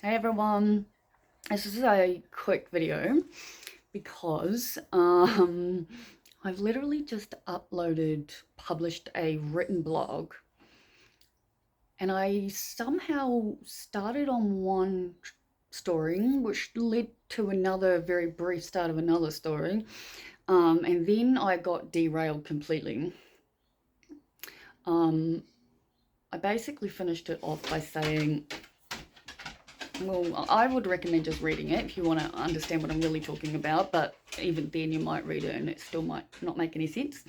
Hey everyone, this is a quick video because I've literally just published a written blog, and I somehow started on one story which led to another very brief start of another story, and then I got derailed completely. I basically finished it off by saying, well, I would recommend just reading it if you want to understand what I'm really talking about, but even then you might read it and it still might not make any sense.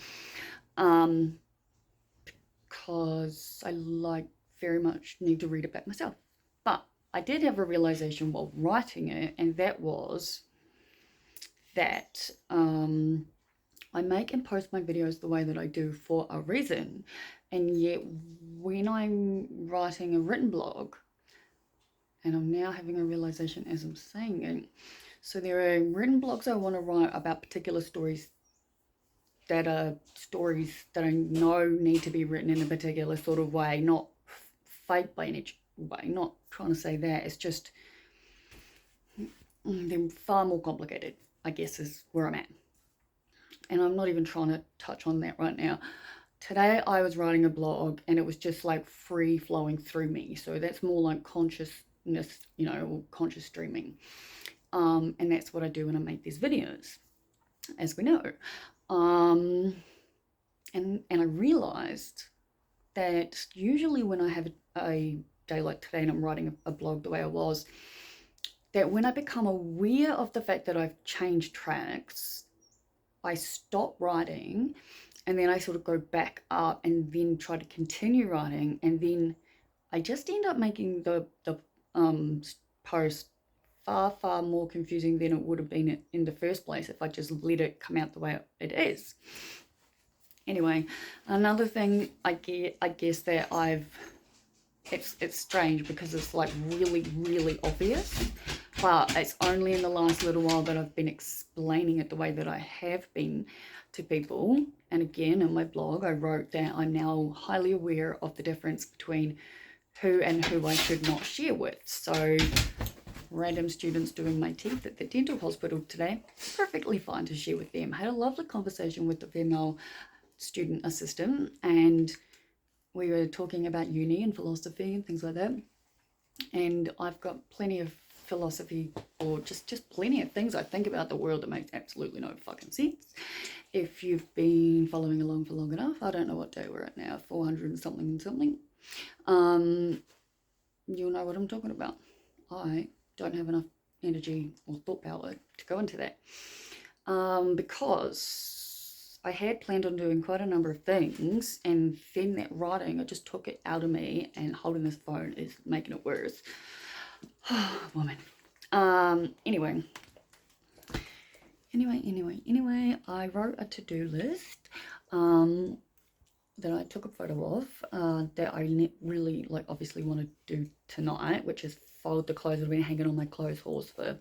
Because I very much need to read it back myself. But I did have a realization while writing it, and that was that I make and post my videos the way that I do for a reason. And yet when I'm writing a written blog, and I'm now having a realization as I'm saying it. So there are written blogs I want to write about particular stories that I know need to be written in a particular sort of way, not fake by any way, not trying to say that. It's just they're far more complicated, I guess, is where I'm at. And I'm not even trying to touch on that right now. Today I was writing a blog and it was just like free flowing through me. So that's more like consciousness, or conscious streaming. And that's what I do when I make these videos, as we know. And I realized that usually when I have a day like today and I'm writing a blog the way I was, that when I become aware of the fact that I've changed tracks, I stop writing and then I sort of go back up and then try to continue writing, and then I just end up making the post far more confusing than it would have been in the first place if I just let it come out the way it is. Anyway, another thing I guess that it's strange because it's like really obvious, but it's only in the last little while that I've been explaining it the way that I have been to people. And again, in my blog, I wrote that I'm now highly aware of the difference between who and who I should not share with. So random students doing my teeth at the dental hospital today, perfectly fine to share with them. I had a lovely conversation with the female student assistant, and we were talking about uni and philosophy and things like that. And I've got plenty of philosophy, or just plenty of things I think about the world that makes absolutely no fucking sense. If you've been following along for long enough, I don't know what day we're at now, 400 and something. You'll know what I'm talking about. I don't have enough energy or thought power to go into that, because I had planned on doing quite a number of things, and then that writing, I just took it out of me, and holding this phone is making it worse. Woman. Anyway, I wrote a to-do list that I took a photo of, that I really obviously want to do tonight, which is fold the clothes that have been hanging on my clothes horse for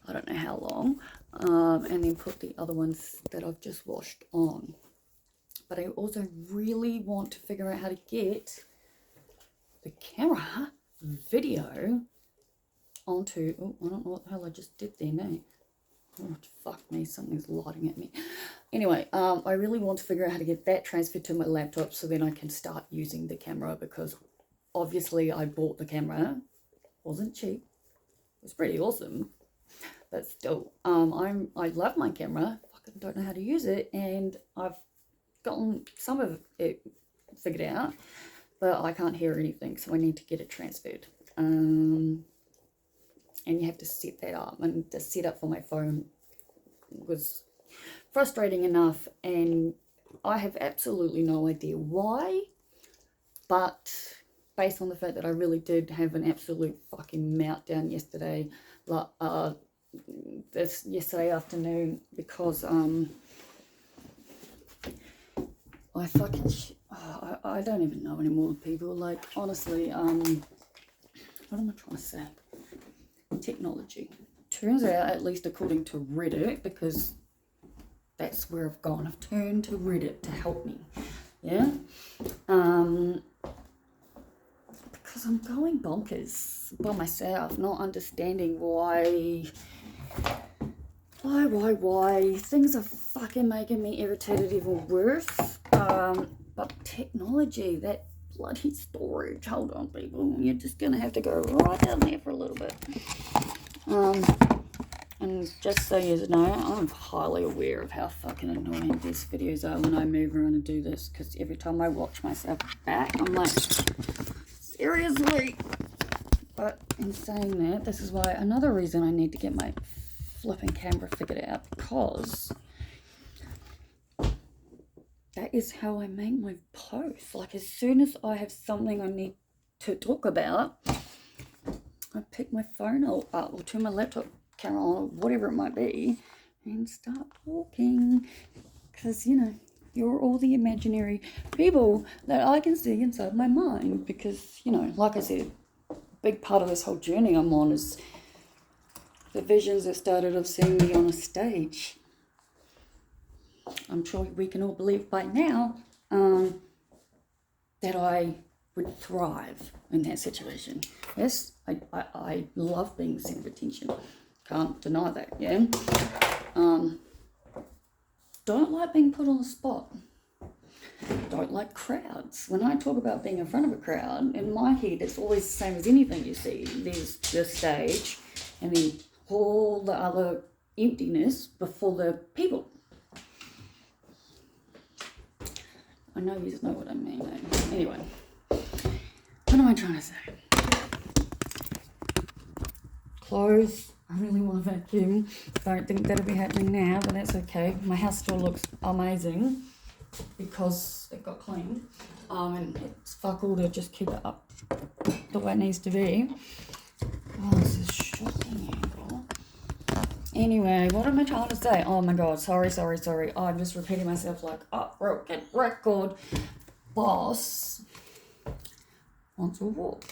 I don't know how long, and then put the other ones that I've just washed on. But I also really want to figure out how to get the camera video onto, I don't know what the hell I just did there now. Oh, fuck me, something's lighting at me. Anyway, I really want to figure out how to get that transferred to my laptop so then I can start using the camera, because obviously I bought the camera. Wasn't cheap. It was pretty awesome. But still, I love my camera. Fucking don't know how to use it, and I've gotten some of it figured out, but I can't hear anything, so I need to get it transferred. And you have to set that up, and the setup for my phone was frustrating enough, and I have absolutely no idea why, but based on the fact that I really did have an absolute fucking meltdown yesterday, yesterday afternoon, because I fucking I don't even know anymore, people. Like, honestly, what am I trying to say? Technology. Turns out, at least according to Reddit, because that's where I've gone, I've turned to Reddit to help me. Yeah. Because because I'm going bonkers by myself, not understanding why things are fucking making me irritated even worse. But technology, that bloody storage, hold on people, you're just gonna have to go right down there for a little bit. And just so you know, I'm highly aware of how fucking annoying these videos are when I move around and do this, because every time I watch myself back, I'm like, seriously? But in saying that, this is why another reason I need to get my flipping camera figured out, because that is how I make my posts. Like, as soon as I have something I need to talk about, I pick my phone up or turn my laptop camera on, or whatever it might be, and start talking. Because, you know, you're all the imaginary people that I can see inside my mind. Because, you know, like I said, a big part of this whole journey I'm on is the visions that started of seeing me on a stage. I'm sure we can all believe by now that I would thrive in that situation. Yes, I love being the center of attention. Can't deny that, yeah? Don't like being put on the spot. Don't like crowds. When I talk about being in front of a crowd, in my head, it's always the same as anything you see. There's the stage and then all the other emptiness before the people. I know you know what I mean. Anyway, what am I trying to say? Clothes. I really want to vacuum. Don't think that'll be happening now, but that's okay. My house still looks amazing because it got cleaned. And it's fuck all to just keep it up the way it needs to be. Oh, this is shocking. Anyway, what am I trying to say? Oh my god, sorry. Oh, I'm just repeating myself like a broken record. Boss wants a walk.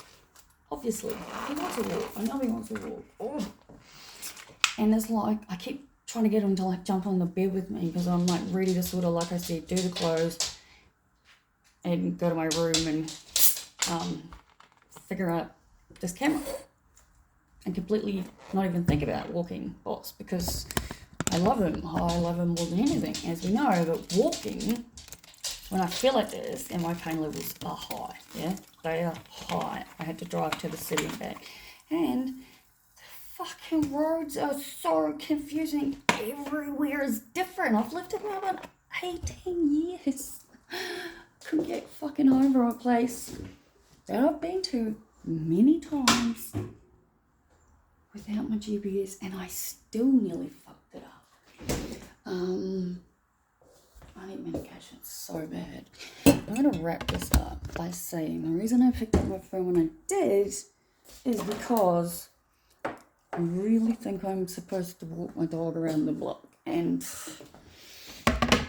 Obviously, he wants a walk. I know he wants a walk. Oh. And it's like, I keep trying to get him to like jump on the bed with me because I'm like ready to sort of, like I said, do the clothes and go to my room and figure out this camera. And completely not even think about walking boss, because I love him. I love him more than anything, as we know. But walking, when I feel like this, and my pain levels are high, yeah, they are high. I had to drive to the city and back, and the fucking roads are so confusing. Everywhere is different. I've lived in about 18 years. Couldn't get fucking over a place that I've been to many times without my GPS, and I still nearly fucked it up. I need medication so bad. I'm going to wrap this up by saying the reason I picked up my phone when I did is because I really think I'm supposed to walk my dog around the block, and I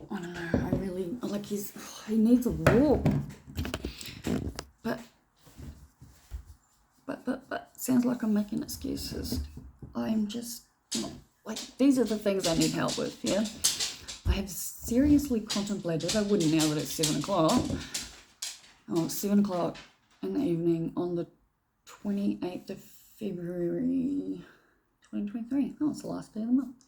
don't know, I really, like, he needs a walk. But sounds like I'm making excuses. I'm just not, like, these are the things I need help with, yeah? I have seriously contemplated, I wouldn't now that it's 7 o'clock. Oh, 7 o'clock in the evening on the 28th of February 2023. Oh, it's the last day of the month.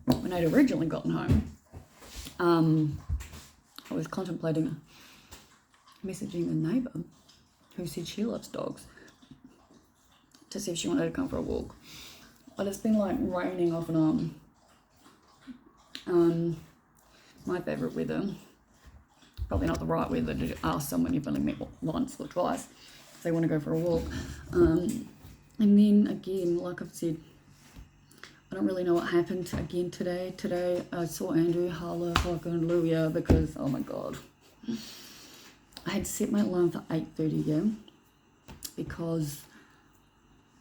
When I'd originally gotten home, I was contemplating messaging a neighbour who said she loves dogs to see if she wanted to come for a walk. But it's been like raining off and on. My favourite weather. Probably not the right weather to ask someone you've only met once or twice if they want to go for a walk. And then again, like I've said, I don't really know what happened again today. Today I saw Andrew hallelujah, because oh my god. I had set my alarm for 8:30 again because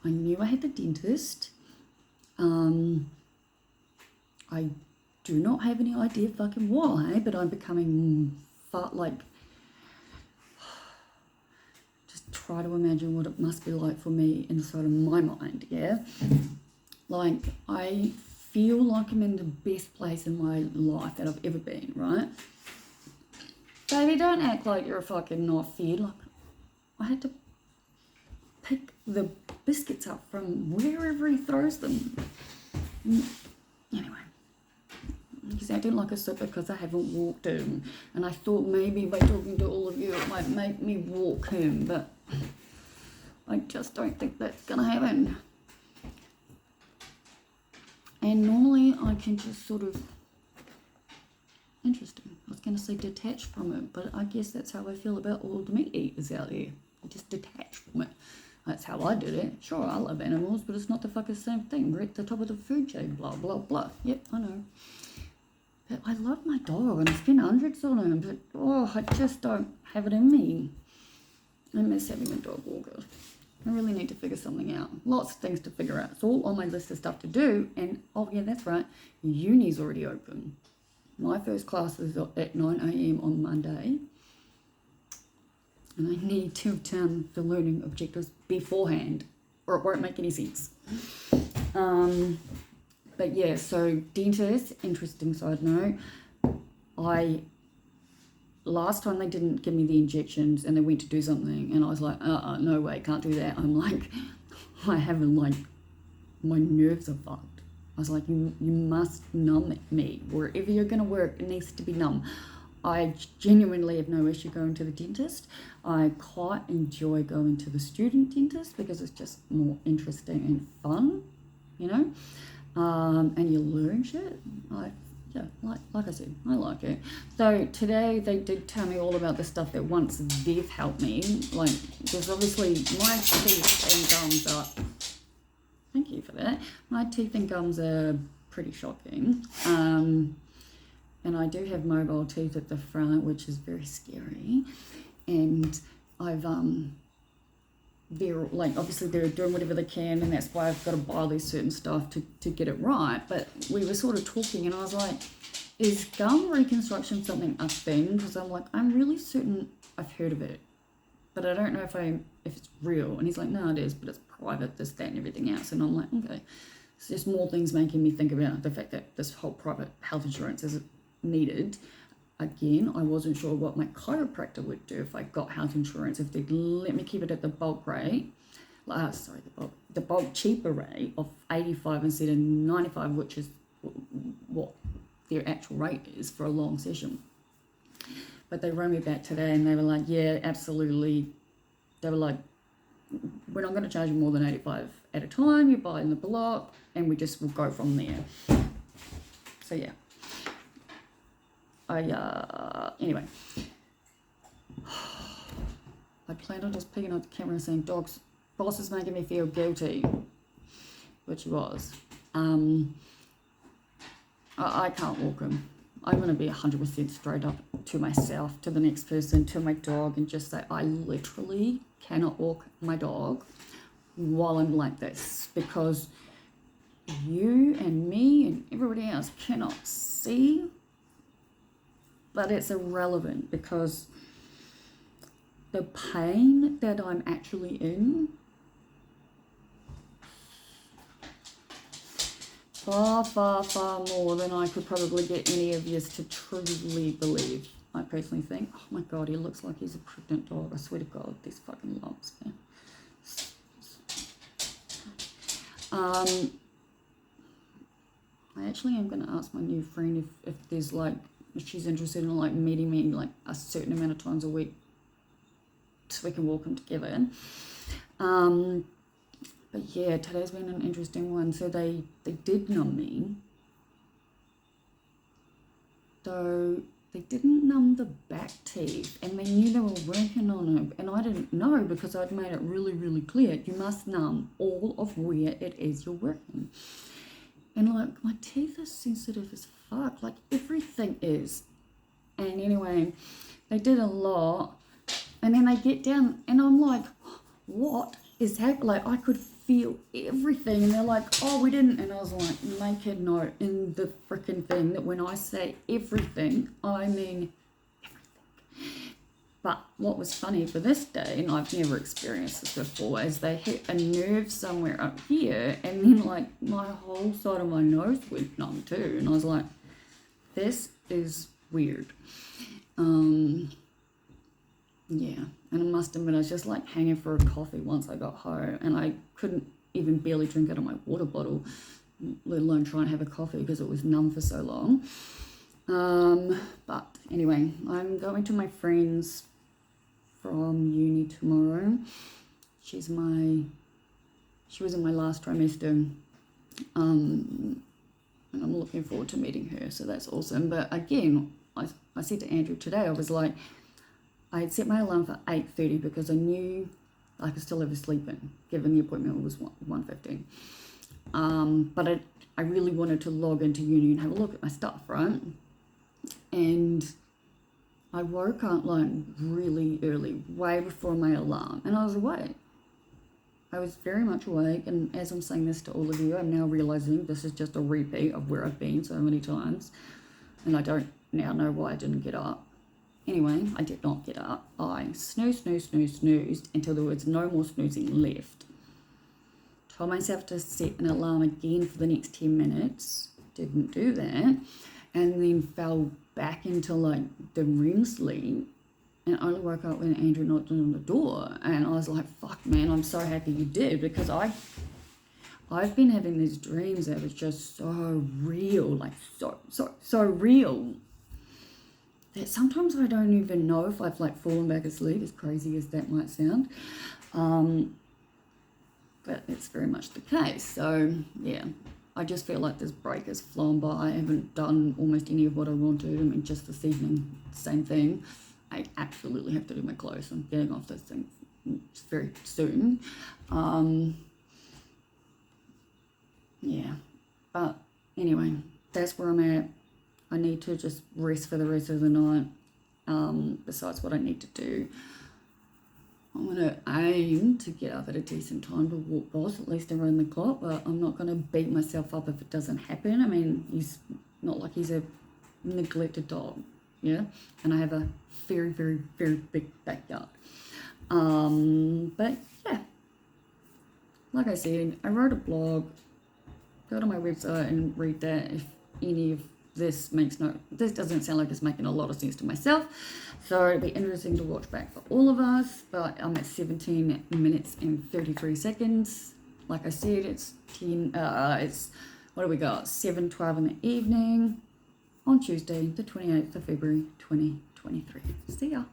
I knew I had the dentist. I do not have any idea fucking why, but I'm becoming just try to imagine what it must be like for me inside of my mind, yeah? Like, I feel like I'm in the best place in my life that I've ever been, right? Baby, don't act like you're fucking not fed. Like, I had to pick the biscuits up from wherever he throws them. Anyway, he's acting like a sip because I haven't walked him. And I thought maybe by talking to all of you it might make me walk him, but I just don't think that's gonna happen. And normally I can just sort of, interesting, I was going to say detach from it, but I guess that's how I feel about all the meat eaters out there. I just detach from it. That's how I did it. Sure, I love animals, but it's not the fucking same thing. We're at the top of the food chain, blah, blah, blah. Yep, I know. But I love my dog, and I spend hundreds on him, but I just don't have it in me. I miss having a dog walker. I really need to figure something out. Lots of things to figure out. It's all on my list of stuff to do. And, oh yeah, that's right. Uni's already open. My first class is at 9 a.m. on Monday. And I need to have done the learning objectives beforehand, or it won't make any sense. But yeah, so dentist, interesting side note. Last time they didn't give me the injections and they went to do something and I was like, no way, can't do that. I'm like, I haven't, like, my nerves are fucked. I was like, you must numb me. Wherever you're going to work, it needs to be numb. I genuinely have no issue going to the dentist. I quite enjoy going to the student dentist because it's just more interesting and fun, you know, and you learn shit. Like I said, I like it. So today they did tell me all about the stuff that once they've helped me. Like, because obviously my teeth and gums are, thank you for that. My teeth and gums are pretty shocking. And I do have mobile teeth at the front, which is very scary. And I've, they're like, obviously they're doing whatever they can, and that's why I've got to buy these certain stuff to get it right. But we were sort of talking and I was like, is gum reconstruction something a thing? Because I'm like, I'm really certain I've heard of it, but I don't know if it's real. And he's like, no, it is, but it's private, this, that, and everything else. And I'm like, okay. It's just more things making me think about the fact that this whole private health insurance is needed. Again, I wasn't sure what my chiropractor would do if I got health insurance, if they'd let me keep it at the bulk rate, the bulk cheaper rate of 85 instead of 95, which is what their actual rate is for a long session. But they rang me back today and they were like, yeah, absolutely. They were like, we're not going to charge you more than 85 at a time. You buy in the block and we just will go from there. So yeah. Anyway, I planned on just picking up the camera and saying, boss is making me feel guilty, which he was. I can't walk him. I'm going to be 100% straight up to myself, to the next person, to my dog, and just say I literally cannot walk my dog while I'm like this, because you and me and everybody else cannot see. But it's irrelevant because the pain that I'm actually in, far, far, far more than I could probably get any of you to truly believe. I personally think, oh my God, he looks like he's a pregnant dog. I swear to God, these fucking lumps, man. I actually am going to ask my new friend if there's like, if she's interested in like meeting me like a certain amount of times a week so we can walk them together. But yeah, today's been an interesting one. So they did numb me. So they didn't numb the back teeth, and they knew they were working on it, and I didn't know because I'd made it really, really clear. You must numb all of where it is you're working. And like, my teeth are sensitive as fuck, like everything is. And anyway, they did a lot, and then they get down and I'm like, what is happening? Like, I could feel everything, and they're like, oh, we didn't. And I was like, make a note in the freaking thing that when I say everything, I mean everything. But what was funny for this day, and I've never experienced this before, is they hit a nerve somewhere up here, and then like my whole side of my nose went numb too. And I was like, this is weird. Yeah, and I must admit, I was just like hanging for a coffee once I got home, and I couldn't even barely drink out of my water bottle, let alone try and have a coffee because it was numb for so long. But anyway, I'm going to my friend's from uni tomorrow. She was in my last trimester, and I'm looking forward to meeting her, so that's awesome. But again, I said to Andrew today, I was like, I had set my alarm for 8:30 because I knew I could still have a sleep in, given the appointment was 1:15. But I really wanted to log into uni and have a look at my stuff, right? And I woke up like really early, way before my alarm, and I was awake. I was very much awake, and as I'm saying this to all of you, I'm now realizing this is just a repeat of where I've been so many times, and I don't now know why I didn't get up. Anyway, I did not get up. I snoozed until there was no more snoozing left. Told myself to set an alarm again for the next 10 minutes. Didn't do that. And then fell back into like the REM sleep. And I only woke up when Andrew knocked on the door. And I was like, fuck man, I'm so happy you did, because I've been having these dreams that was just so real, like so real, that sometimes I don't even know if I've like fallen back asleep, as crazy as that might sound. But it's very much the case. So yeah, I just feel like this break has flown by. I haven't done almost any of what I wanted. I mean, just this evening, same thing. I absolutely have to do my clothes. I'm getting off this thing very soon. Yeah, but anyway, that's where I'm at. I need to just rest for the rest of the night, besides what I need to do. I'm going to aim to get up at a decent time to walk Boss, at least around the clock, but I'm not going to beat myself up if it doesn't happen. I mean, he's not like he's a neglected dog, yeah? And I have a very, very, very big backyard. But yeah, like I said, I wrote a blog. Go to my website and read that if any of this doesn't sound like it's making a lot of sense to myself. So it'll be interesting to watch back for all of us. But I'm at 17 minutes and 33 seconds. Like I said, it's what do we got? 7:12 in the evening on Tuesday, the 28th of February, 2023. See ya.